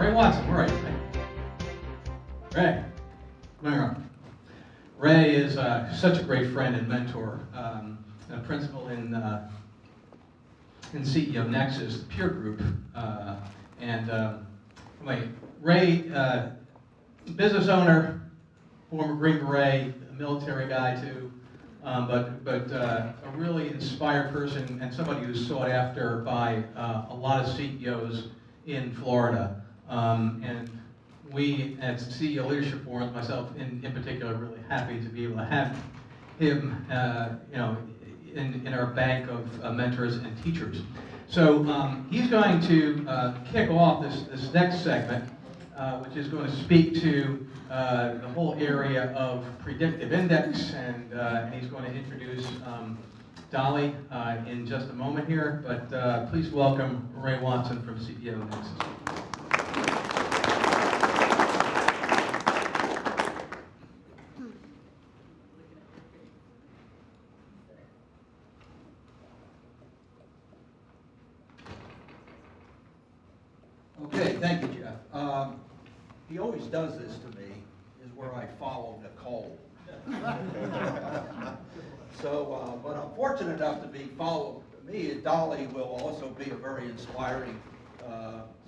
Ray Watson, where are you, Ray? Come here. Ray is such a great friend and mentor, a principal in CEO of Nexus, the peer group, Ray, business owner, former Green Beret, a military guy too, but a really inspired person and somebody who's sought after by a lot of CEOs in Florida. And we at CEO Leadership Forums, myself in particular, are really happy to be able to have him, in our bank of mentors and teachers. So he's going to kick off this next segment, which is going to speak to the whole area of predictive index, and he's going to introduce Dolly in just a moment here. But please welcome Ray Watson from CEO Nexus. Okay, thank you, Jeff. He always does this to me, is where I follow Nicole. So, but I'm fortunate enough to be followed. Me, Dolly will also be a very inspiring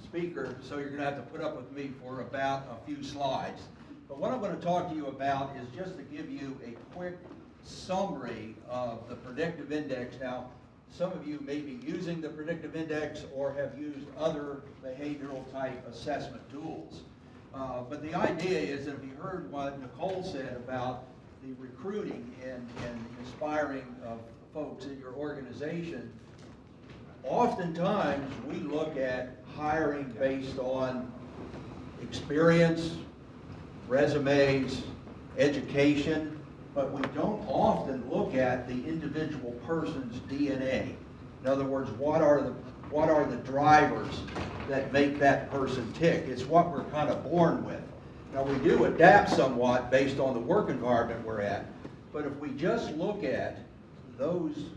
speaker, so you're going to have to put up with me for about a few slides. But what I'm going to talk to you about is just to give you a quick summary of the predictive index. Now, some of you may be using the predictive index or have used other behavioral type assessment tools. But the idea is that if you heard what Nicole said about the recruiting and inspiring of folks in your organization, oftentimes we look at hiring based on experience, resumes, education, but we don't often look at the individual person's DNA. In other words, what are the drivers that make that person tick? It's what we're kind of born with. Now, we do adapt somewhat based on the work environment we're at, but if we just look at those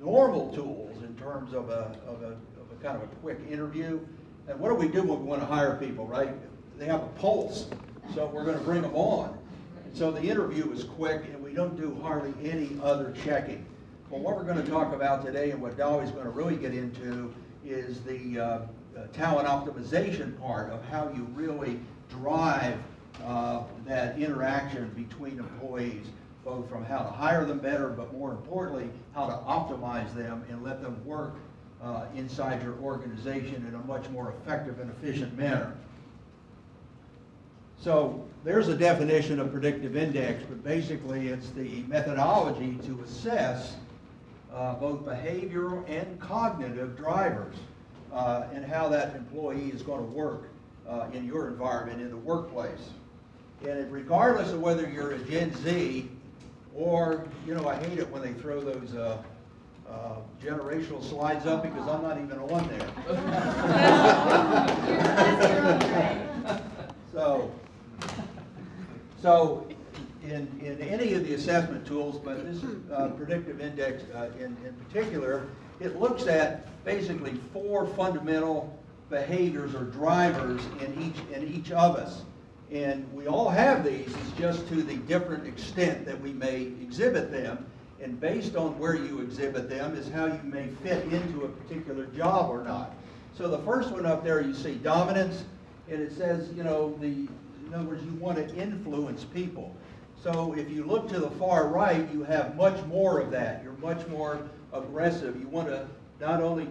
normal tools in terms of a kind of a quick interview, and what do we do when we want to hire people, right? They have a pulse, so we're going to bring them on. So the interview is quick, and we don't do hardly any other checking. Well, what we're going to talk about today, and what Dolly's going to really get into, is the talent optimization part of how you really drive that interaction between employees, both from how to hire them better, but more importantly, how to optimize them and let them work inside your organization in a much more effective and efficient manner. So there's a definition of predictive index, but basically it's the methodology to assess both behavioral and cognitive drivers and how that employee is going to work in your environment, in the workplace. And regardless of whether you're a Gen Z or, I hate it when they throw those generational slides up because I'm not even on there. So in any of the assessment tools, but this predictive index in particular, it looks at basically 4 fundamental behaviors or drivers in each of us. And we all have these, it's just to the different extent that we may exhibit them. And based on where you exhibit them is how you may fit into a particular job or not. So the first one up there, you see dominance, and it says, in other words, you want to influence people. So if you look to the far right, you have much more of that. You're much more aggressive. You want to not only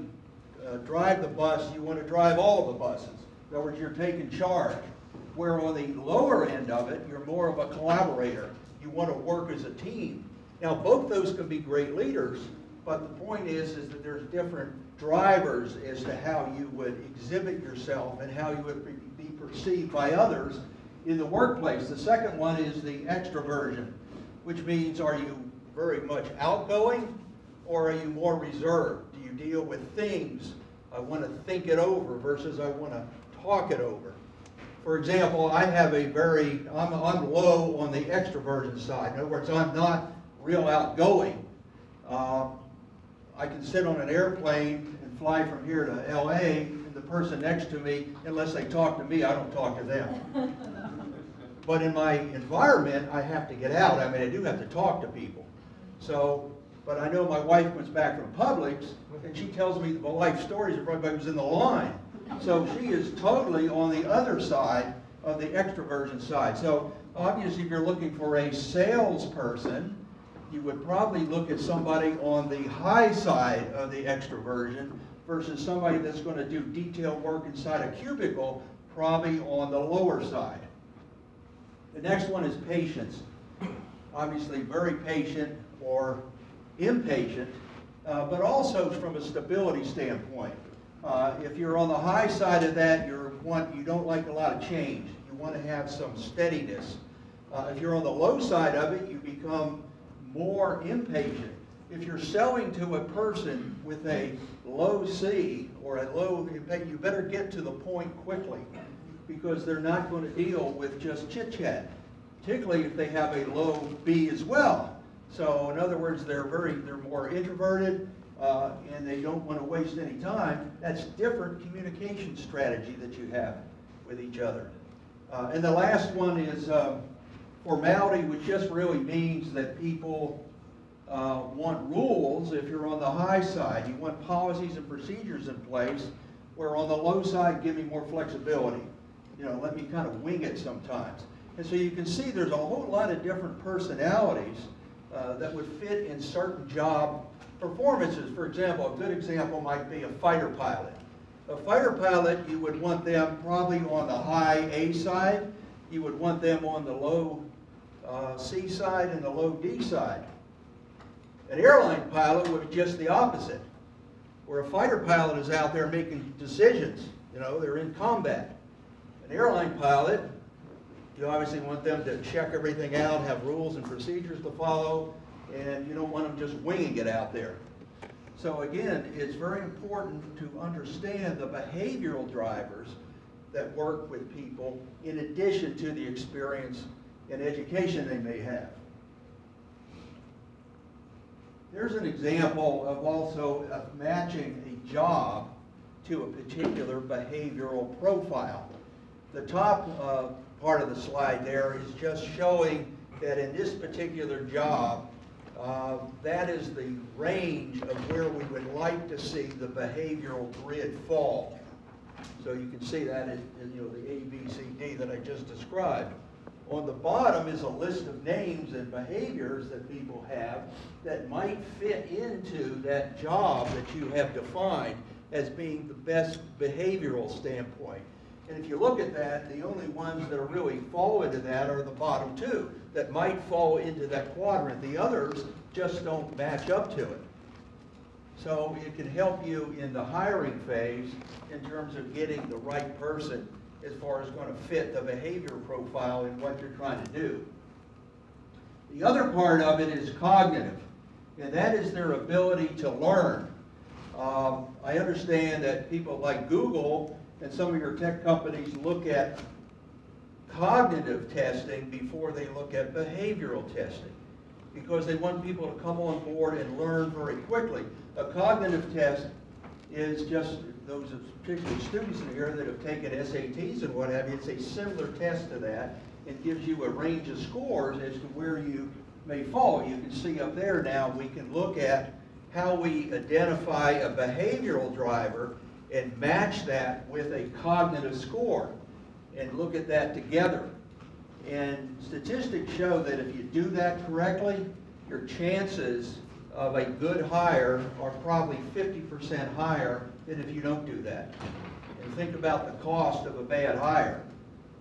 drive the bus, you want to drive all the buses. In other words, you're taking charge. Where on the lower end of it, you're more of a collaborator. You want to work as a team. Now, both those can be great leaders, but the point is that there's different drivers as to how you would exhibit yourself and how you would be perceived by others in the workplace. The second one is the extroversion, which means, are you very much outgoing or are you more reserved? Do you deal with things? I want to think it over versus I want to talk it over. For example, I have I'm low on the extroversion side. In other words, I'm not real outgoing. I can sit on an airplane and fly from here to LA, and the person next to me, unless they talk to me, I don't talk to them. But in my environment, I have to get out. I mean, I do have to talk to people. So, but I know my wife comes back from Publix, and she tells me the life stories of everybody who's in the line. So she is totally on the other side of the extroversion side. So obviously, if you're looking for a salesperson, you would probably look at somebody on the high side of the extroversion versus somebody that's going to do detailed work inside a cubicle, probably on the lower side. The next one is patience. Obviously very patient or impatient, but also from a stability standpoint. If you're on the high side of that, you don't like a lot of change. You want to have some steadiness. If you're on the low side of it, you become more impatient. If you're selling to a person with a low C or a low, you better get to the point quickly, because they're not going to deal with just chit-chat, particularly if they have a low B as well. So in other words, they're more introverted, and they don't want to waste any time. That's different communication strategy that you have with each other. And the last one is formality, which just really means that people want rules. If you're on the high side, you want policies and procedures in place, where on the low side, give me more flexibility. Let me kind of wing it sometimes. And so you can see there's a whole lot of different personalities that would fit in certain job performances. For example, a good example might be a fighter pilot. A fighter pilot, you would want them probably on the high A side. You would want them on the low C side and the low D side. An airline pilot would be just the opposite, where a fighter pilot is out there making decisions. They're in combat. An airline pilot, you obviously want them to check everything out, have rules and procedures to follow, and you don't want them just winging it out there. So again, it's very important to understand the behavioral drivers that work with people in addition to the experience and education they may have. There's an example of matching a job to a particular behavioral profile. The top part of the slide there is just showing that in this particular job, that is the range of where we would like to see the behavioral grid fall. So you can see that in the A, B, C, D that I just described. On the bottom is a list of names and behaviors that people have that might fit into that job that you have defined as being the best behavioral standpoint. And if you look at that, the only ones that really fall into that are the bottom two that might fall into that quadrant. The others just don't match up to it. So it can help you in the hiring phase in terms of getting the right person as far as going to fit the behavior profile in what you're trying to do. The other part of it is cognitive, and that is their ability to learn. I understand that people like Google and some of your tech companies look at cognitive testing before they look at behavioral testing, because they want people to come on board and learn very quickly. A cognitive test is just, those particularly students in here that have taken SATs and what have you, it's a similar test to that. It gives you a range of scores as to where you may fall. You can see up there now, we can look at how we identify a behavioral driver and match that with a cognitive score and look at that together. And statistics show that if you do that correctly, your chances of a good hire are probably 50% higher than if you don't do that. And think about the cost of a bad hire.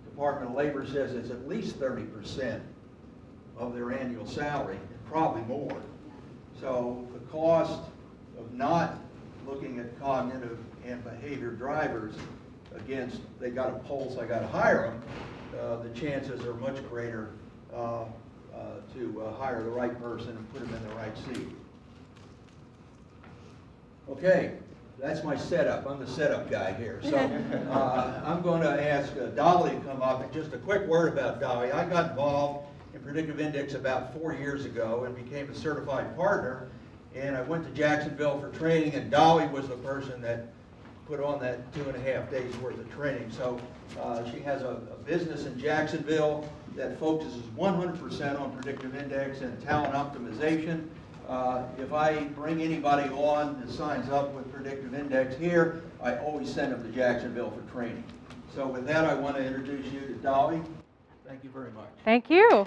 The Department of Labor says it's at least 30% of their annual salary, and probably more. So the cost of not looking at cognitive and behavior drivers against, they got a pulse, I got to hire them, the chances are much greater to hire the right person and put them in the right seat. Okay, that's my setup. I'm the setup guy here. So I'm going to ask Dolly to come up. And just a quick word about Dolly. I got involved in predictive index about 4 years ago and became a certified partner. And I went to Jacksonville for training, and Dolly was the person that put on that 2.5 days worth of training. So she has a business in Jacksonville that focuses 100% on predictive index and talent optimization. If I bring anybody on that signs up with predictive index here, I always send them to Jacksonville for training. So with that, I want to introduce you to Dolly. Thank you very much. Thank you.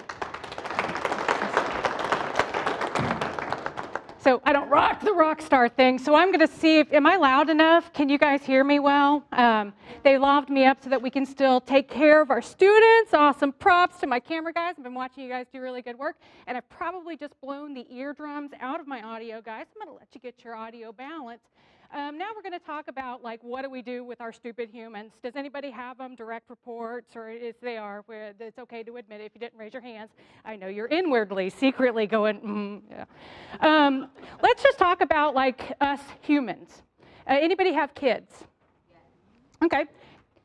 So I don't rock the rock star thing, so I'm going to see if, am I loud enough? Can you guys hear me well? They lobbed me up so that we can still take care of our students. Awesome props to my camera guys. I've been watching you guys do really good work, and I've probably just blown the eardrums out of my audio guys. I'm going to let you get your audio balance. Now we're going to talk about, like, what do we do with our stupid humans? Does anybody have them, direct reports, or if they are, where it's okay to admit it if you didn't raise your hands. I know you're inwardly, secretly going, yeah. Let's just talk about, like, us humans. Anybody have kids? Okay.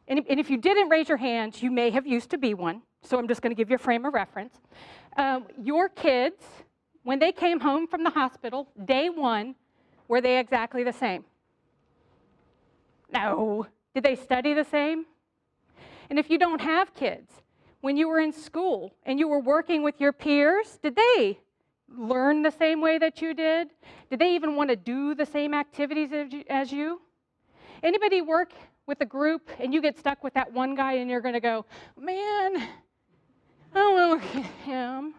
And if you didn't raise your hands, you may have used to be one, so I'm just going to give you a frame of reference. Your kids, when they came home from the hospital, day one, were they exactly the same? No. Did they study the same? And if you don't have kids, when you were in school and you were working with your peers, did they learn the same way that you did? Did they even want to do the same activities as you? Anybody work with a group and you get stuck with that one guy and you're going to go, man, I don't know him,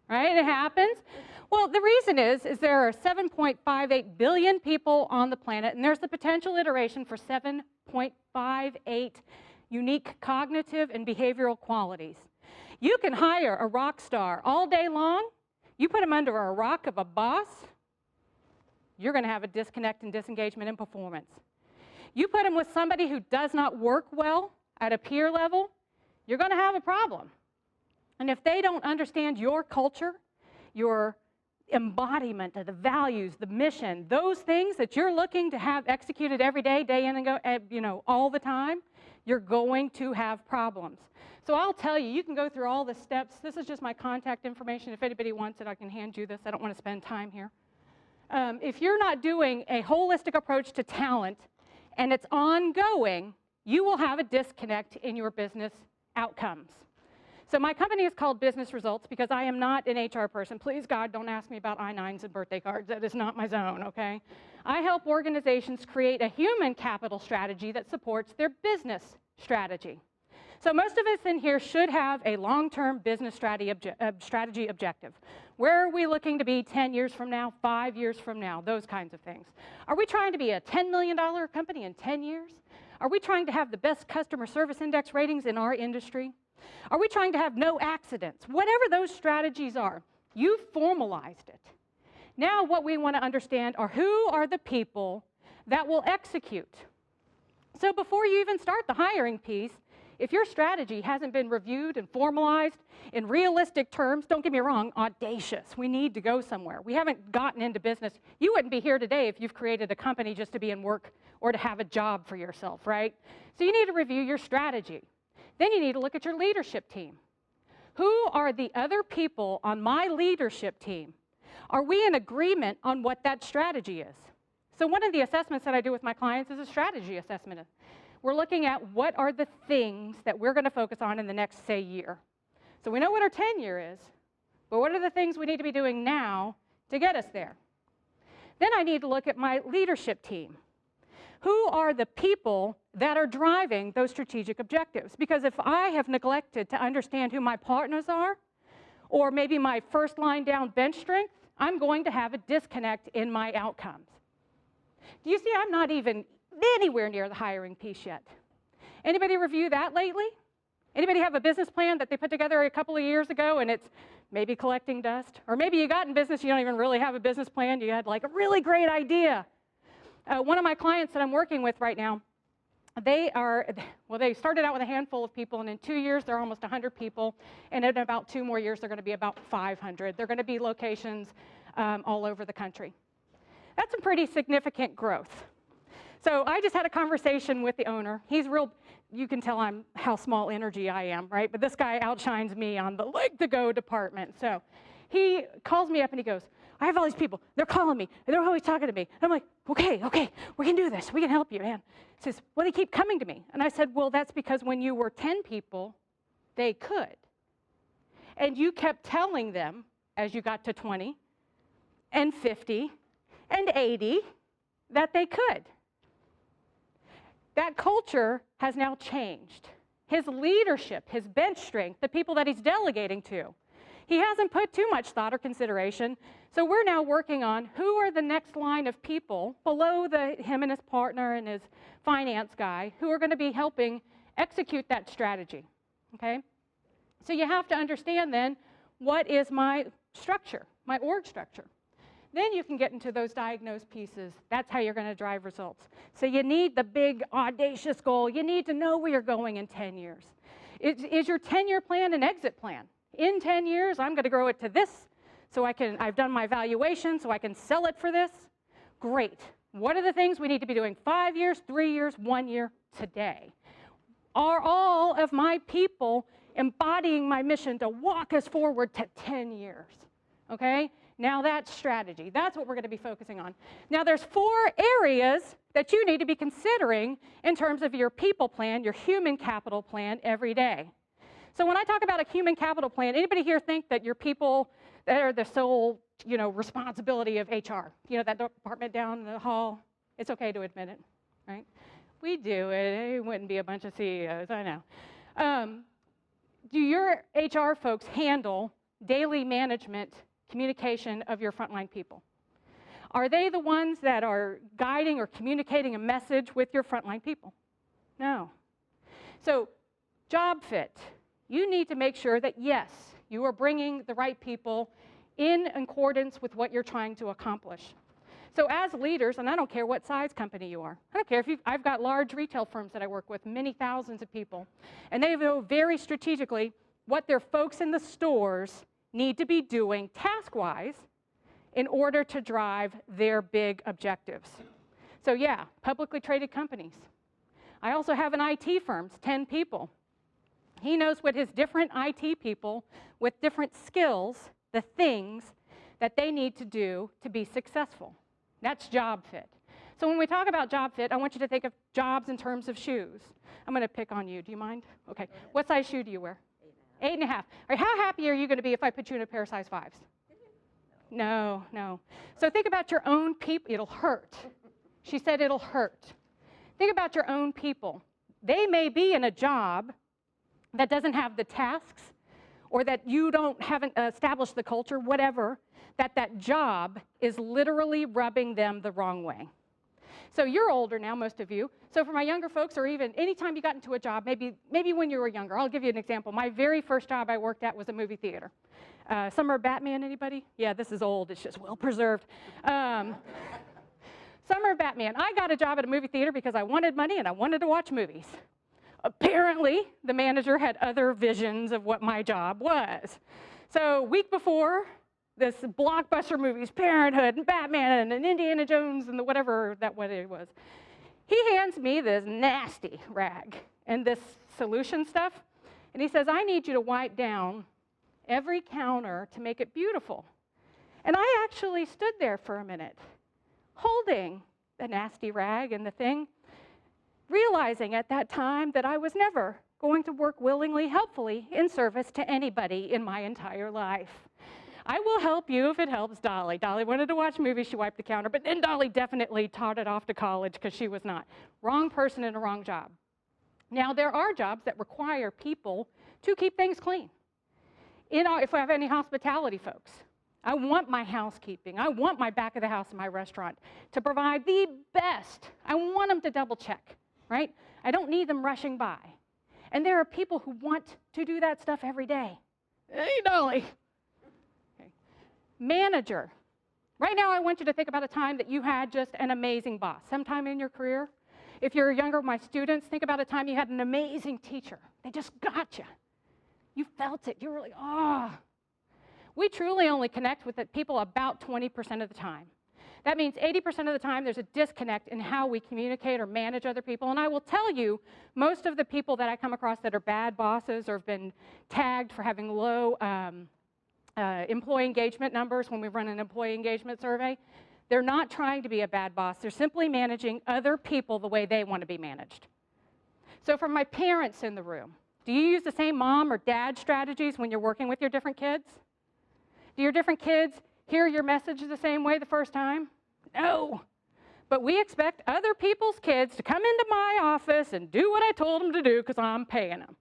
right? It happens. Well, the reason is there are 7.58 billion people on the planet, and there's the potential iteration for 7.58 unique cognitive and behavioral qualities. You can hire a rock star all day long. You put him under a rock of a boss, you're going to have a disconnect and disengagement in performance. You put him with somebody who does not work well at a peer level, you're going to have a problem. And if they don't understand your culture, your embodiment of the values, the mission, those things that you're looking to have executed every day, day in and go, all the time, you're going to have problems. So I'll tell you, you can go through all the steps. This is just my contact information. If anybody wants it, I can hand you this. I don't want to spend time here. If you're not doing a holistic approach to talent and it's ongoing, you will have a disconnect in your business outcomes. So my company is called Business Results because I am not an HR person. Please, God, don't ask me about I-9s and birthday cards. That is not my zone, okay? I help organizations create a human capital strategy that supports their business strategy. So most of us in here should have a long-term business strategy objective. Where are we looking to be 10 years from now, 5 years from now, those kinds of things. Are we trying to be a $10 million company in 10 years? Are we trying to have the best customer service index ratings in our industry? Are we trying to have no accidents? Whatever those strategies are, you've formalized it. Now what we want to understand are who are the people that will execute. So before you even start the hiring piece, if your strategy hasn't been reviewed and formalized in realistic terms, don't get me wrong, audacious, we need to go somewhere. We haven't gotten into business. You wouldn't be here today if you've created a company just to be in work or to have a job for yourself, right? So you need to review your strategy. Then you need to look at your leadership team. Who are the other people on my leadership team? Are we in agreement on what that strategy is? So one of the assessments that I do with my clients is a strategy assessment. We're looking at what are the things that we're going to focus on in the next, say, year. So we know what our 10-year is, but what are the things we need to be doing now to get us there? Then I need to look at my leadership team. Who are the people that are driving those strategic objectives? Because if I have neglected to understand who my partners are, or maybe my first line down bench strength, I'm going to have a disconnect in my outcomes. Do you see I'm not even anywhere near the hiring piece yet? Anybody review that lately? Anybody have a business plan that they put together a couple of years ago and it's maybe collecting dust? Or maybe you got in business, you don't even really have a business plan, you had like a really great idea. One of my clients that I'm working with right now, they started out with a handful of people, and in 2 years, they're almost 100 people, and in about 2 more years, they're going to be about 500. They're going to be locations all over the country. That's some pretty significant growth. So I just had a conversation with the owner. He's real, you can tell how small energy I am, right? But this guy outshines me on the like-to-go department. So he calls me up and he goes, I have all these people. They're calling me. And they're always talking to me. And I'm like, okay, we can do this. We can help you, man. He says, well, they keep coming to me. And I said, well, that's because when you were 10 people, they could. And you kept telling them as you got to 20 and 50 and 80 that they could. That culture has now changed. His leadership, his bench strength, the people that he's delegating to, he hasn't put too much thought or consideration. So we're now working on who are the next line of people below him and his partner and his finance guy who are going to be helping execute that strategy, okay? So you have to understand then, what is my structure, my org structure? Then you can get into those diagnosed pieces. That's how you're going to drive results. So you need the big, audacious goal. You need to know where you're going in 10 years. Is your 10-year plan an exit plan? In 10 years, I'm going to grow it to this, so I've done my valuation, so I can sell it for this. Great. What are the things we need to be doing 5 years, 3 years, 1 year, today? Are all of my people embodying my mission to walk us forward to 10 years? Okay? Now that's strategy. That's what we're going to be focusing on. Now there's 4 areas that you need to be considering in terms of your people plan, your human capital plan every day. So when I talk about a human capital plan, anybody here think that your people that are the sole, responsibility of HR? That department down in the hall? It's okay to admit it, right? We do it. It wouldn't be a bunch of CEOs, I know. Do your HR folks handle daily management communication of your frontline people? Are they the ones that are guiding or communicating a message with your frontline people? No. So job fit. You need to make sure that, yes, you are bringing the right people in accordance with what you're trying to accomplish. So as leaders, and I don't care what size company you are, I don't care if I've got large retail firms that I work with, many thousands of people, and they know very strategically what their folks in the stores need to be doing task-wise in order to drive their big objectives. So yeah, publicly traded companies. I also have an IT firm, 10 people. He knows what his different IT people with different skills, the things that they need to do to be successful. That's job fit. So when we talk about job fit, I want you to think of jobs in terms of shoes. I'm going to pick on you. Do you mind? Okay. What size shoe do you wear? 8.5. 8.5. All right, how happy are you going to be if I put you in a pair of size 5s? No. So think about your own people. It'll hurt. She said it'll hurt. Think about your own people. They may be in a job that doesn't have the tasks, or that you haven't established the culture, whatever, that job is literally rubbing them the wrong way. So you're older now, most of you. So for my younger folks, or even anytime you got into a job, maybe when you were younger, I'll give you an example. My very first job I worked at was a movie theater. Summer of Batman, anybody? Yeah, this is old, it's just well preserved. Summer of Batman, I got a job at a movie theater because I wanted money and I wanted to watch movies. Apparently, the manager had other visions of what my job was. So week before, this blockbuster movies, Parenthood and Batman and Indiana Jones and whatever it was, he hands me this nasty rag and this solution stuff, and he says, I need you to wipe down every counter to make it beautiful. And I actually stood there for a minute, holding the nasty rag and the thing, realizing at that time that I was never going to work willingly, helpfully, in service to anybody in my entire life. I will help you if it helps Dolly. Dolly wanted to watch movies, she wiped the counter, but then Dolly definitely taught it off to college because she was not. Wrong person in a wrong job. Now, there are jobs that require people to keep things clean. If we have any hospitality folks, I want my housekeeping, I want my back of the house in my restaurant to provide the best. I want them to double check. Right? I don't need them rushing by. And there are people who want to do that stuff every day. Hey, Dolly. Okay. Manager. Right now, I want you to think about a time that you had just an amazing boss. Sometime in your career. If you're younger, my students, think about a time you had an amazing teacher. They just got you. You felt it. You were like, ah. We truly only connect with the people about 20% of the time. That means 80% of the time there's a disconnect in how we communicate or manage other people. And I will tell you, most of the people that I come across that are bad bosses or have been tagged for having low employee engagement numbers when we run an employee engagement survey. They're not trying to be a bad boss. They're simply managing other people the way they want to be managed. So for my parents in the room, do you use the same mom or dad strategies when you're working with your different kids? Do your different kids hear your message the same way the first time? No. But we expect other people's kids to come into my office and do what I told them to do because I'm paying them.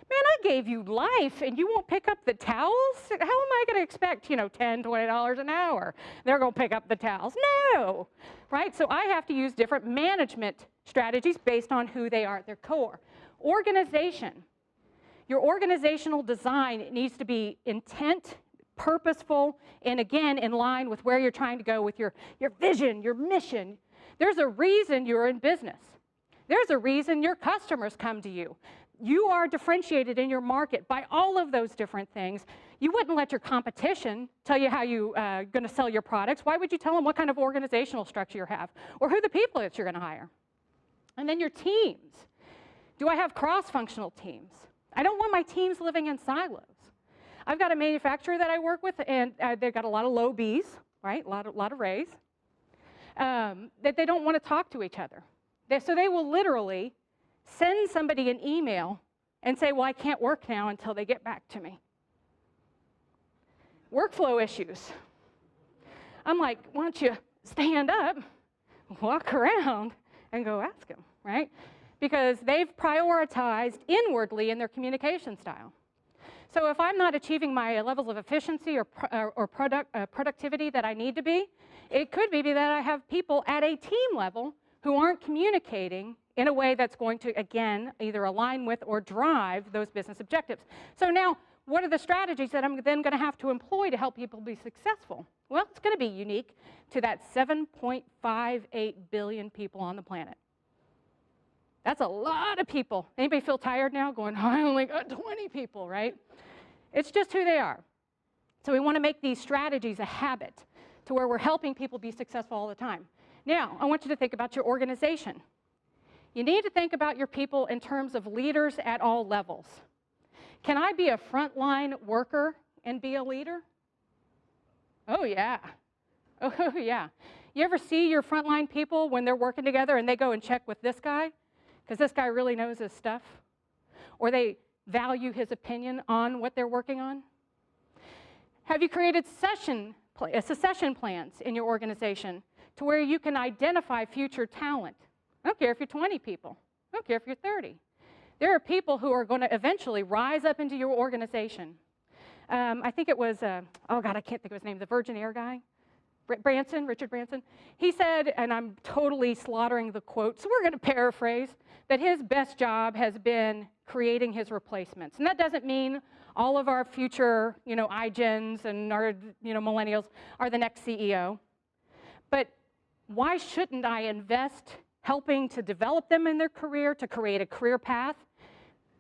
Man, I gave you life and you won't pick up the towels? How am I going to expect, $10, $20 an hour? They're going to pick up the towels. No, right? So I have to use different management strategies based on who they are at their core. Organization. Your organizational design needs to be intent, purposeful, and again, in line with where you're trying to go with your vision, your mission. There's a reason you're in business. There's a reason your customers come to you. You are differentiated in your market by all of those different things. You wouldn't let your competition tell you how you're going to sell your products. Why would you tell them what kind of organizational structure you have or who the people that you're going to hire? And then your teams. Do I have cross-functional teams? I don't want my teams living in silos. I've got a manufacturer that I work with, and they've got a lot of low Bs, right? A lot of Rays, that they don't want to talk to each other. So they will literally send somebody an email and say, well, I can't work now until they get back to me. Workflow issues. I'm like, why don't you stand up, walk around, and go ask them, right? Because they've prioritized inwardly in their communication style. So if I'm not achieving my levels of efficiency or productivity that I need to be, it could be that I have people at a team level who aren't communicating in a way that's going to, again, either align with or drive those business objectives. So now, what are the strategies that I'm then going to have to employ to help people be successful? Well, it's going to be unique to that 7.58 billion people on the planet. That's a lot of people. Anybody feel tired now going, I only got 20 people, right? It's just who they are. So we want to make these strategies a habit to where we're helping people be successful all the time. Now, I want you to think about your organization. You need to think about your people in terms of leaders at all levels. Can I be a frontline worker and be a leader? Oh, yeah. Oh, yeah. You ever see your frontline people when they're working together and they go and check with this guy? Because this guy really knows his stuff. Or they value his opinion on what they're working on? Have you created succession plans in your organization to where you can identify future talent? I don't care if you're 20 people. I don't care if you're 30. There are people who are going to eventually rise up into your organization. I think it was, oh God, I can't think of his name, the Virgin Air guy, Richard Branson. He said, and I'm totally slaughtering the quote, so we're going to paraphrase, that his best job has been creating his replacements. And that doesn't mean all of our future, iGens and our, millennials are the next CEO. But why shouldn't I invest helping to develop them in their career, to create a career path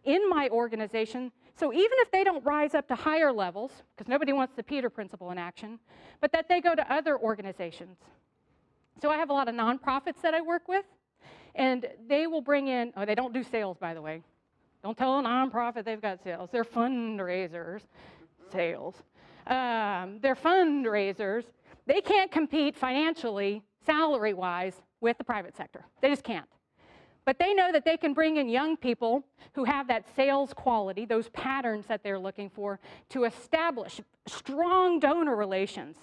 in my organization? So even if they don't rise up to higher levels, because nobody wants the Peter Principle in action, but that they go to other organizations. So I have a lot of nonprofits that I work with, and they will bring in, oh, they don't do sales, by the way. Don't tell a nonprofit they've got sales. They're fundraisers, sales. They're fundraisers. They can't compete financially, salary-wise, with the private sector. They just can't. But they know that they can bring in young people who have that sales quality, those patterns that they're looking for, to establish strong donor relations.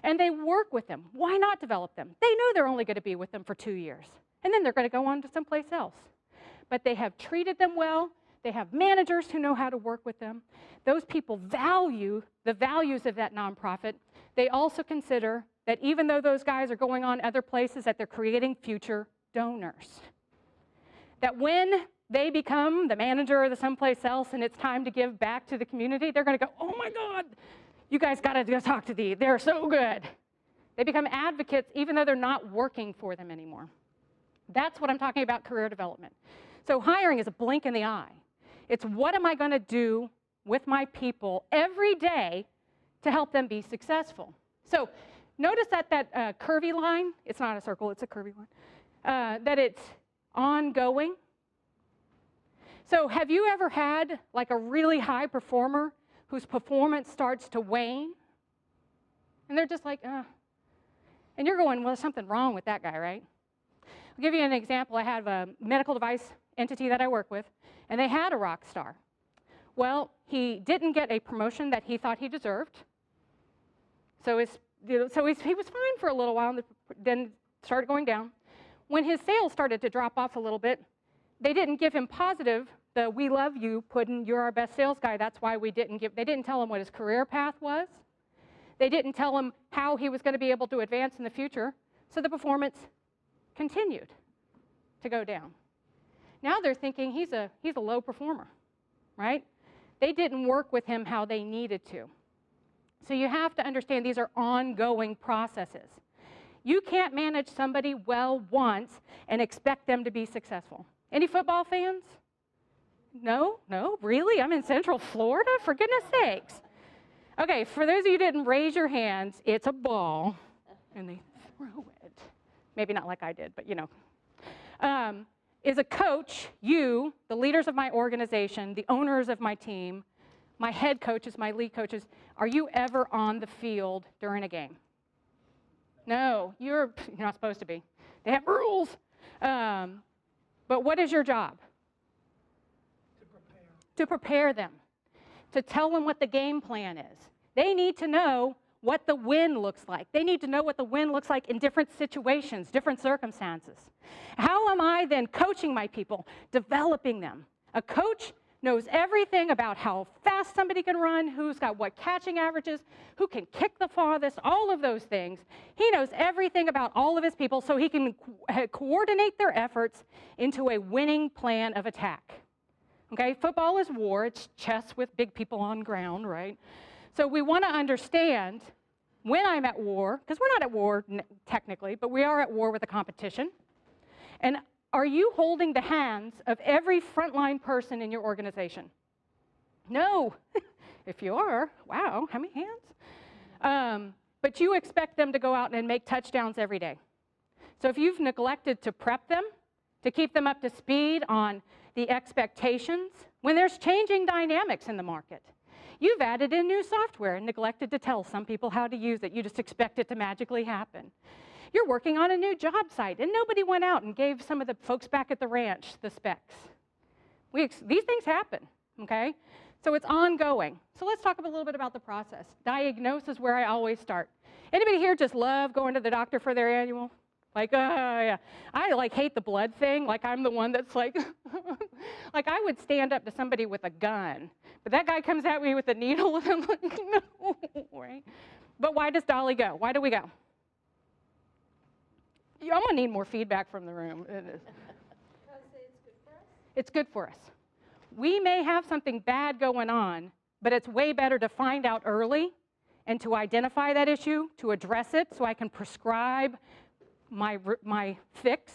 And they work with them. Why not develop them? They know they're only going to be with them for 2 years. And then they're going to go on to someplace else. But they have treated them well. They have managers who know how to work with them. Those people value the values of that nonprofit. They also consider that even though those guys are going on other places, that they're creating future donors. That when they become the manager or the someplace else and it's time to give back to the community, they're going to go, oh my God, you guys got to go talk to these. They're so good. They become advocates even though they're not working for them anymore. That's what I'm talking about career development. So hiring is a blink in the eye. It's what am I going to do with my people every day to help them be successful. So notice that curvy line, it's not a circle, it's a curvy line, that it's ongoing. So have you ever had like a really high performer whose performance starts to wane, and they're just like, and you're going, well, there's something wrong with that guy, right? I'll give you an example. I have a medical device entity that I work with, and they had a rock star. Well, he didn't get a promotion that he thought he deserved. So, he was fine for a little while, and then started going down. When his sales started to drop off a little bit, they didn't give him positive, the "we love you," put in "you're our best sales guy." That's why they didn't tell him what his career path was. They didn't tell him how he was going to be able to advance in the future. So the performance continued to go down. Now they're thinking he's a low performer, right? They didn't work with him how they needed to. So you have to understand these are ongoing processes. You can't manage somebody well once and expect them to be successful. Any football fans? No? Really? I'm in Central Florida? For goodness sakes. Okay, for those of you who didn't raise your hands, it's a ball, and they throw it. Maybe not like I did, but you know. Is a coach, you, the leaders of my organization, the owners of my team, my head coaches, my lead coaches, are you ever on the field during a game? No, you're not supposed to be. They have rules. But what is your job? To prepare them. To tell them what the game plan is. They need to know what the win looks like. They need to know what the win looks like in different situations, different circumstances. How am I then coaching my people, developing them? A coach knows everything about how fast somebody can run, who's got what catching averages, who can kick the farthest, all of those things. He knows everything about all of his people so he can coordinate their efforts into a winning plan of attack. Okay, football is war. It's chess with big people on ground, right? So we want to understand when I'm at war, because we're not at war technically, but we are at war with a competition. And are you holding the hands of every frontline person in your organization? No. If you are, wow, how many hands? But you expect them to go out and make touchdowns every day. So if you've neglected to prep them, to keep them up to speed on the expectations, when there's changing dynamics in the market, you've added in new software and neglected to tell some people how to use it. You just expect it to magically happen. You're working on a new job site, and nobody went out and gave some of the folks back at the ranch the specs. These things happen, okay? So it's ongoing. So let's talk a little bit about the process. Diagnose is where I always start. Anybody here just love going to the doctor for their annual? Like, yeah. I hate the blood thing. Like, I'm the one that's like, like I would stand up to somebody with a gun, but that guy comes at me with a needle, and I'm like, no, right? But why does Dolly go? Why do we go? I'm gonna need more feedback from the room. Because it's good for us? It's good for us. We may have something bad going on, but it's way better to find out early and to identify that issue, to address it so I can prescribe my fix.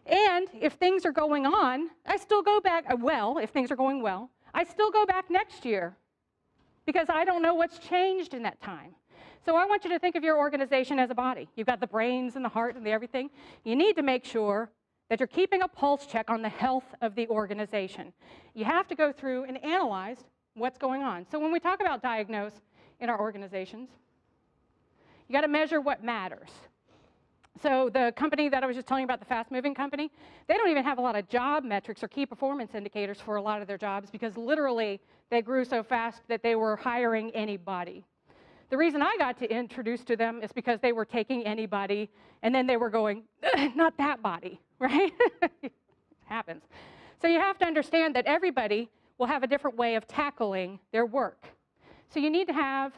And if things are going on, I still go back, if things are going well, I still go back next year because I don't know what's changed in that time. So I want you to think of your organization as a body. You've got the brains and the heart and the everything. You need to make sure that you're keeping a pulse check on the health of the organization. You have to go through and analyze what's going on. So when we talk about diagnose in our organizations, you got to measure what matters. So the company that I was just telling you about, the fast-moving company, they don't even have a lot of job metrics or key performance indicators for a lot of their jobs because literally they grew so fast that they were hiring anybody. The reason I got to introduce to them is because they were taking anybody and then they were going, not that body, right? It happens. So you have to understand that everybody will have a different way of tackling their work. So you need to have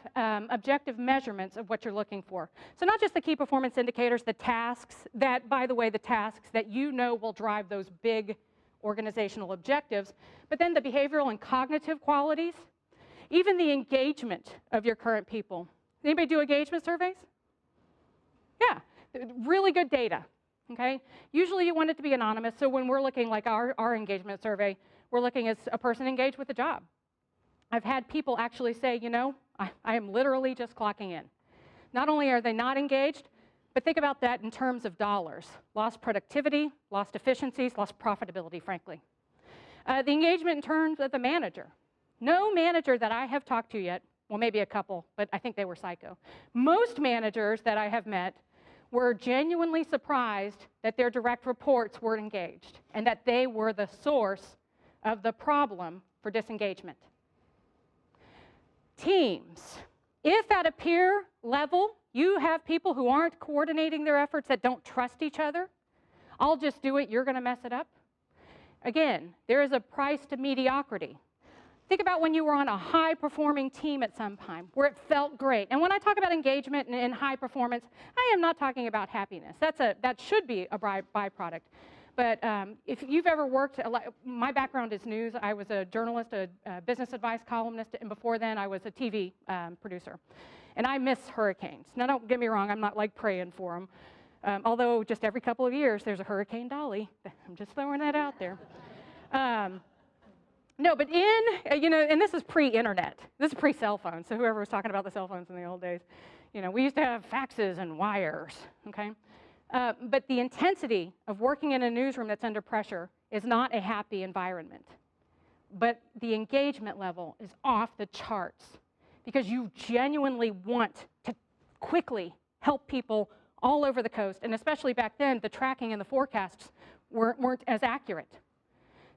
objective measurements of what you're looking for. So not just the key performance indicators, the tasks that, by the way, the tasks that you know will drive those big organizational objectives, but then the behavioral and cognitive qualities, even the engagement of your current people. Anybody do engagement surveys? Yeah, really good data, okay? Usually you want it to be anonymous, so when we're looking like our engagement survey, we're looking as a person engaged with the job. I've had people actually say, you know, I am literally just clocking in. Not only are they not engaged, but think about that in terms of dollars. Lost productivity, lost efficiencies, lost profitability, frankly. The engagement in terms of the manager. No manager that I have talked to yet, well, maybe a couple, but I think they were psycho. Most managers that I have met were genuinely surprised that their direct reports weren't engaged and that they were the source of the problem for disengagement. Teams. If at a peer level you have people who aren't coordinating their efforts, that don't trust each other, I'll just do it, you're going to mess it up. Again, there is a price to mediocrity. Think about when you were on a high-performing team at some time where it felt great. And when I talk about engagement and high performance, I am not talking about happiness. That should be a byproduct. But if you've ever worked, my background is news. I was a journalist, a business advice columnist, and before then I was a TV producer. And I miss hurricanes. Now, don't get me wrong, I'm not like praying for them. Although just every couple of years there's a Hurricane Dolly. I'm just throwing that out there. No, but and this is pre-internet. This is pre-cell phone. So whoever was talking about the cell phones in the old days, we used to have faxes and wires, okay? But the intensity of working in a newsroom that's under pressure is not a happy environment. But the engagement level is off the charts because you genuinely want to quickly help people all over the coast, and especially back then, the tracking and the forecasts weren't as accurate.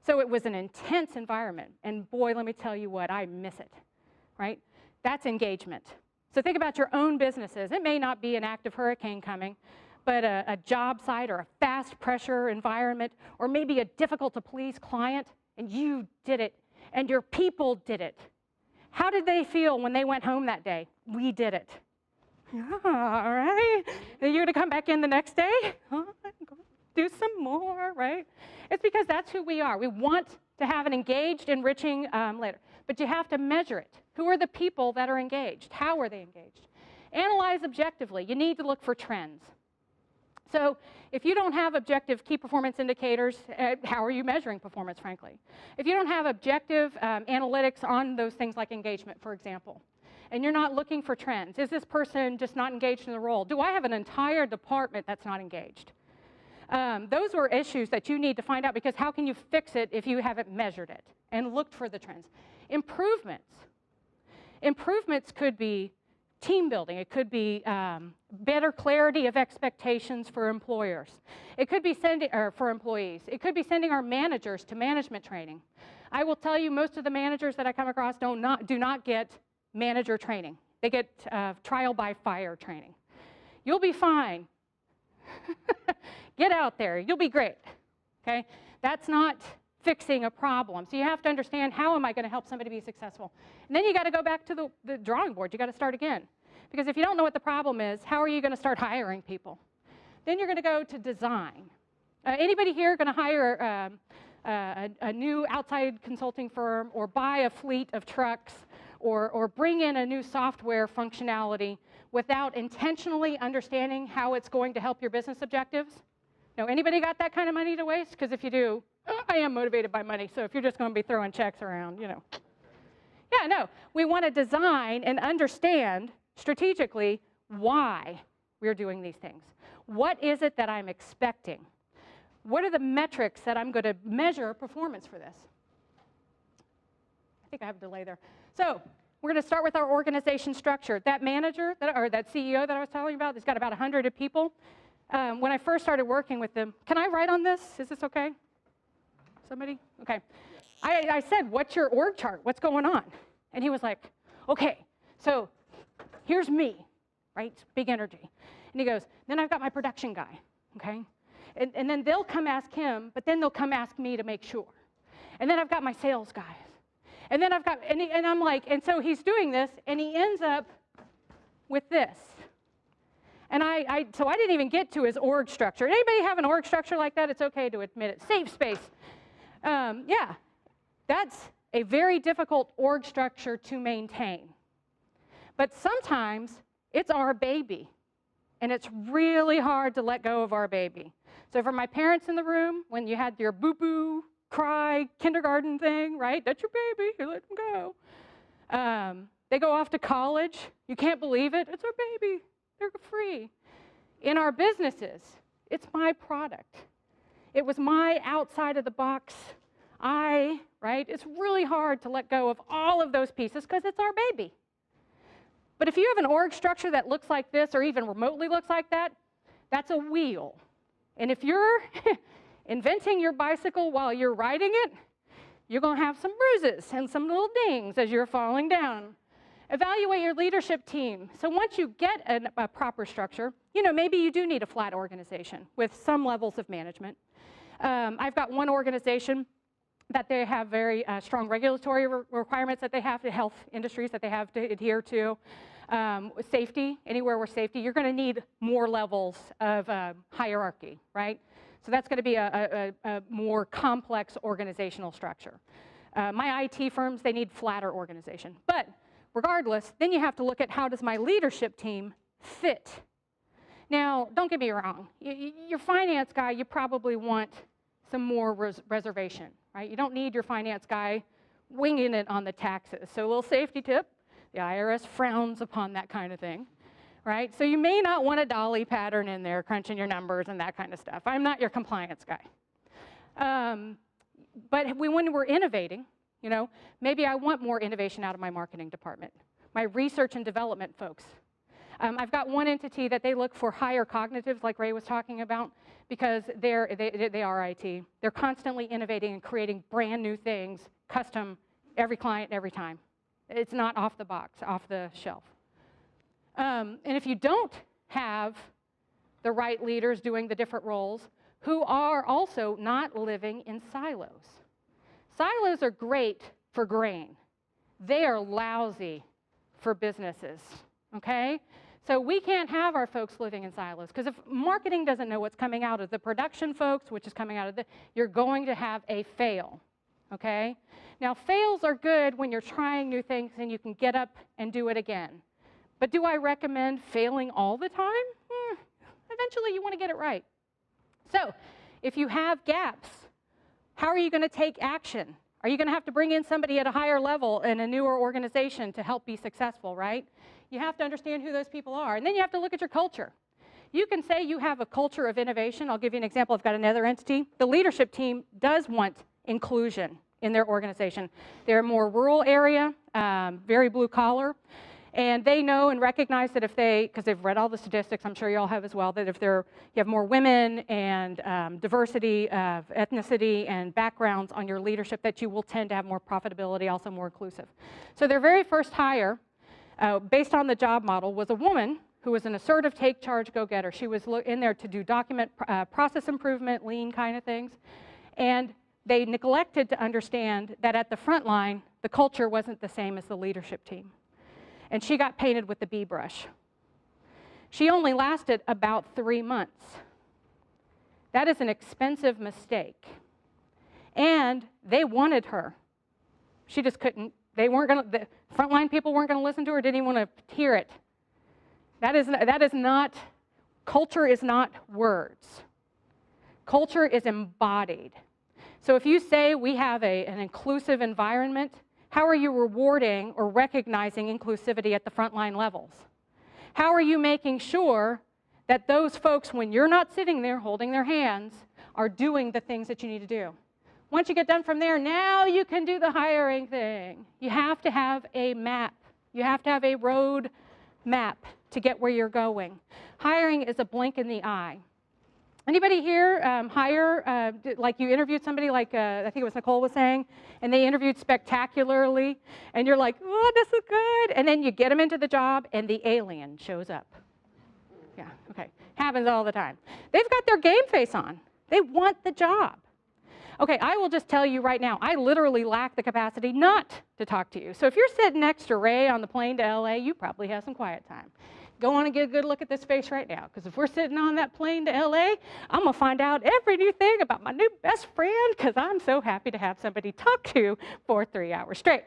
So it was an intense environment, and boy, let me tell you what, I miss it, right? That's engagement. So think about your own businesses. It may not be an active hurricane coming, but a job site or a fast pressure environment, or maybe a difficult to please client, and you did it, and your people did it. How did they feel when they went home that day? We did it. Yeah, all right. You're going to come back in the next day? Do some more, right? It's because that's who we are. We want to have an engaged, enriching later. But you have to measure it. Who are the people that are engaged? How are they engaged? Analyze objectively. You need to look for trends. So if you don't have objective key performance indicators, how are you measuring performance, frankly? If you don't have objective analytics on those things like engagement, for example, and you're not looking for trends, is this person just not engaged in the role? Do I have an entire department that's not engaged? Those are issues that you need to find out, because how can you fix it if you haven't measured it and looked for the trends? Improvements. Improvements could be team building. It could be better clarity of expectations for employers. It could be for employees. It could be sending our managers to management training. I will tell you, most of the managers that I come across do not get manager training. They get trial by fire training. You'll be fine. Get out there. You'll be great. Okay? That's not fixing a problem. So you have to understand, how am I going to help somebody be successful? And then you got to go back to the drawing board. You got to start again. Because if you don't know what the problem is, how are you going to start hiring people? Then you're going to go to design. Anybody here going to hire a new outside consulting firm, or buy a fleet of trucks, or bring in a new software functionality without intentionally understanding how it's going to help your business objectives? No, anybody got that kind of money to waste? Because if you do, I am motivated by money, so if you're just going to be throwing checks around, Yeah, no, we want to design and understand strategically why we're doing these things. What is it that I'm expecting? What are the metrics that I'm going to measure performance for this? I think I have a delay there. So we're going to start with our organization structure. That manager, or that CEO that I was telling you about, that's got about 100 people. When I first started working with them, can I write on this? Is this okay? Somebody? Okay. I said, what's your org chart? What's going on? And he was like, okay, so here's me, right? Big energy. And he goes, then I've got my production guy, okay? And then they'll come ask him, but then they'll come ask me to make sure. And then I've got my sales guys. And then I've got, and I'm like, and so he's doing this, and he ends up with this. And so I didn't even get to his org structure. Anybody have an org structure like that? It's okay to admit it. Safe space. Yeah, that's a very difficult org structure to maintain. But sometimes it's our baby, and it's really hard to let go of our baby. So for my parents in the room, when you had your boo-boo, cry, kindergarten thing, right? That's your baby, you let them go. They go off to college. You can't believe it. It's our baby. They're free. In our businesses, it's my product. It was my outside of the box right? It's really hard to let go of all of those pieces because it's our baby. But if you have an org structure that looks like this or even remotely looks like that, that's a wheel. And if you're inventing your bicycle while you're riding it, you're going to have some bruises and some little dings as you're falling down. Evaluate your leadership team. So once you get a proper structure, maybe you do need a flat organization with some levels of management. I've got one organization that they have very strong regulatory requirements that they have to health industries that they have to adhere to. Safety, anywhere where safety, you're going to need more levels of hierarchy, right? So that's going to be a more complex organizational structure. My IT firms, they need flatter organization. But regardless, then you have to look at how does my leadership team fit. Now, don't get me wrong. Your finance guy, you probably want some more reservation, right? You don't need your finance guy winging it on the taxes. So a little safety tip, the IRS frowns upon that kind of thing, right? So you may not want a Dolly pattern in there, crunching your numbers and that kind of stuff. I'm not your compliance guy. But when we're innovating, maybe I want more innovation out of my marketing department, my research and development folks. I've got one entity that they look for higher cognitives, like Ray was talking about, because they are IT. They're constantly innovating and creating brand new things, custom, every client, every time. It's not off the box, off the shelf. And if you don't have the right leaders doing the different roles, who are also not living in silos. Silos are great for grain. They are lousy for businesses, okay? So we can't have our folks living in silos, because if marketing doesn't know what's coming out of the production folks, which is coming out of you're going to have a fail, okay? Now, fails are good when you're trying new things and you can get up and do it again. But do I recommend failing all the time? Eventually, you want to get it right. So if you have gaps, how are you going to take action? Are you going to have to bring in somebody at a higher level in a newer organization to help be successful, right? You have to understand who those people are. And then you have to look at your culture. You can say you have a culture of innovation. I'll give you an example. I've got another entity. The leadership team does want inclusion in their organization. They're a more rural area, very blue collar. And they know and recognize that if because they've read all the statistics, I'm sure you all have as well, that if you have more women and diversity of ethnicity and backgrounds on your leadership, that you will tend to have more profitability, also more inclusive. So their very first hire, based on the job model, was a woman who was an assertive, take charge, go-getter. She was in there to do document process improvement, lean kind of things. And they neglected to understand that at the front line, the culture wasn't the same as the leadership team. And she got painted with the bee brush. She only lasted about 3 months. That is an expensive mistake. And they wanted her. She just couldn't, the frontline people weren't going to listen to her, didn't even want to hear it. That is not, culture is not words. Culture is embodied. So if you say we have an inclusive environment, how are you rewarding or recognizing inclusivity at the frontline levels? How are you making sure that those folks, when you're not sitting there holding their hands, are doing the things that you need to do? Once you get done from there, now you can do the hiring thing. You have to have a map. You have to have a road map to get where you're going. Hiring is a blink in the eye. Anybody here hire, like you interviewed somebody like, I think it was Nicole was saying, and they interviewed spectacularly, and you're like, oh, this is good, and then you get them into the job, and the alien shows up. Yeah, okay, happens all the time. They've got their game face on. They want the job. Okay, I will just tell you right now, I literally lack the capacity not to talk to you. So if you're sitting next to Ray on the plane to LA, you probably have some quiet time. Go on and get a good look at this face right now, because if we're sitting on that plane to LA, I'm going to find out every new thing about my new best friend, because I'm so happy to have somebody talk to for 3 hours straight.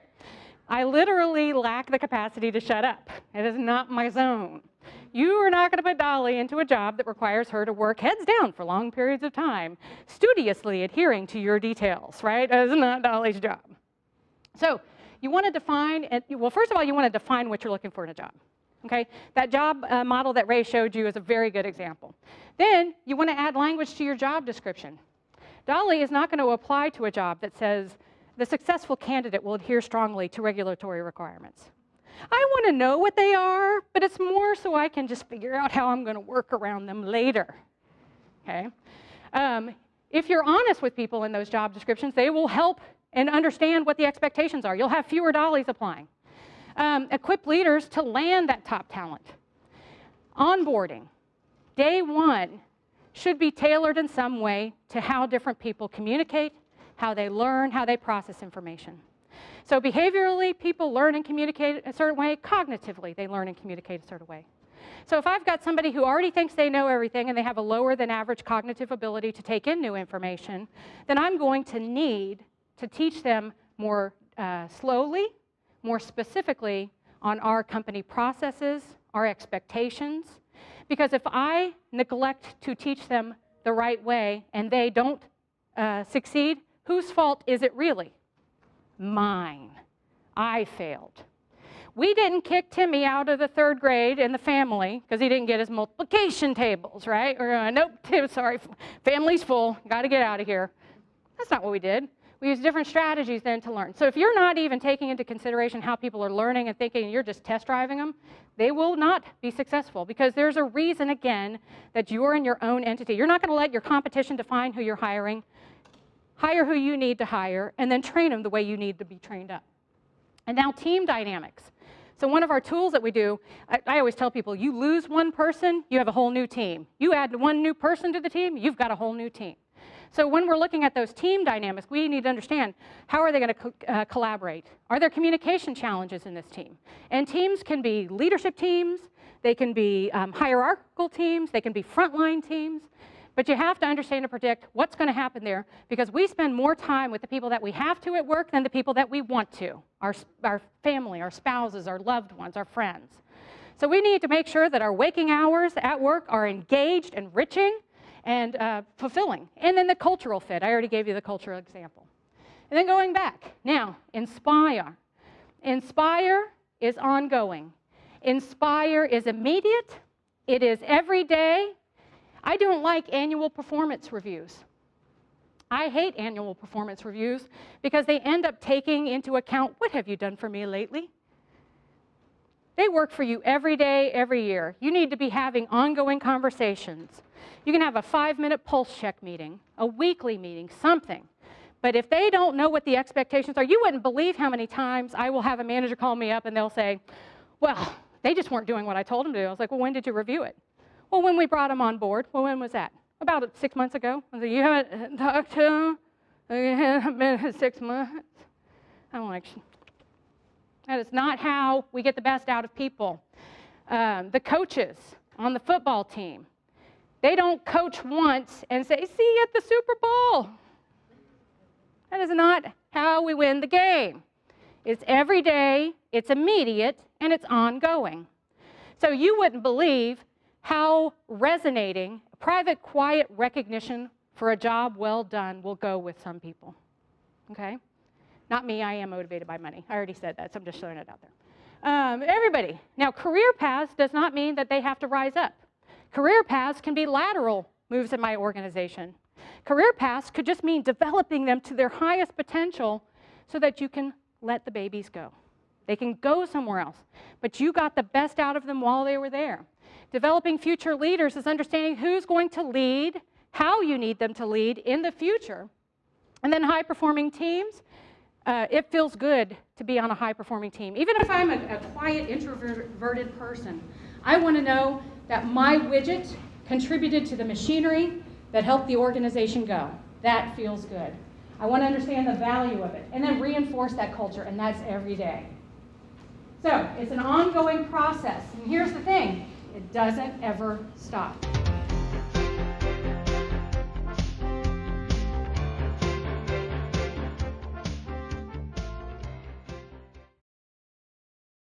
I literally lack the capacity to shut up. It is not my zone. You are not going to put Dolly into a job that requires her to work heads down for long periods of time, studiously adhering to your details, right? That is not Dolly's job. So you want to define, well, first of all, you want to define what you're looking for in a job. Okay, that job model that Ray showed you is a very good example. Then you want to add language to your job description. Dolly is not going to apply to a job that says the successful candidate will adhere strongly to regulatory requirements. I want to know what they are, but it's more so I can just figure out how I'm going to work around them later. Okay? If you're honest with people in those job descriptions, they will help and understand what the expectations are. You'll have fewer Dollys applying. Equip leaders to land that top talent. Onboarding, day one, should be tailored in some way to how different people communicate, how they learn, how they process information. So behaviorally, people learn and communicate a certain way. Cognitively, they learn and communicate a certain way. So if I've got somebody who already thinks they know everything and they have a lower than average cognitive ability to take in new information, then I'm going to need to teach them more slowly, more specifically on our company processes, our expectations. Because if I neglect to teach them the right way and they don't succeed, whose fault is it really? Mine. I failed. We didn't kick Timmy out of the 3rd grade in the family because he didn't get his multiplication tables, right? Or nope, Tim, sorry, family's full, got to get out of here. That's not what we did. We used different strategies then to learn. So if you're not even taking into consideration how people are learning and thinking, you're just test driving them, they will not be successful because there's a reason, again, that you're in your own entity. You're not going to let your competition define who you're hiring. Hire who you need to hire, and then train them the way you need to be trained up. And now team dynamics. So one of our tools that we do, I always tell people, you lose one person, you have a whole new team. You add one new person to the team, you've got a whole new team. So when we're looking at those team dynamics, we need to understand, how are they going to collaborate? Are there communication challenges in this team? And teams can be leadership teams, they can be hierarchical teams, they can be frontline teams. But you have to understand and predict what's going to happen there, because we spend more time with the people that we have to at work than the people that we want to, our family, our spouses, our loved ones, our friends. So we need to make sure that our waking hours at work are engaged, enriching, and fulfilling. And then the cultural fit. I already gave you the cultural example. And then going back. Now, inspire. Inspire is ongoing. Inspire is immediate. It is every day. I don't like annual performance reviews. I hate annual performance reviews because they end up taking into account, what have you done for me lately? They work for you every day, every year. You need to be having ongoing conversations. You can have a 5-minute pulse check meeting, a weekly meeting, something. But if they don't know what the expectations are, you wouldn't believe how many times I will have a manager call me up and they'll say, well, they just weren't doing what I told them to do. I was like, well, when did you review it? Well, when we brought them on board. Well, when was that? About 6 months ago. I was like, you haven't talked to them? It hasn't been 6 months. I'm like, that is not how we get the best out of people. The coaches on the football team, they don't coach once and say, see you at the Super Bowl. That is not how we win the game. It's every day, it's immediate, and it's ongoing. So you wouldn't believe how resonating private, quiet recognition for a job well done will go with some people. Okay? Not me, I am motivated by money. I already said that, so I'm just throwing it out there. Everybody. Now, career paths does not mean that they have to rise up. Career paths can be lateral moves in my organization. Career paths could just mean developing them to their highest potential so that you can let the babies go. They can go somewhere else, but you got the best out of them while they were there. Developing future leaders is understanding who's going to lead, how you need them to lead in the future. And then high-performing teams, it feels good to be on a high-performing team. Even if I'm a quiet, introverted person, I want to know that my widget contributed to the machinery that helped the organization go. That feels good. I want to understand the value of it, and then reinforce that culture, and that's every day. So it's an ongoing process, and here's the thing. It doesn't ever stop.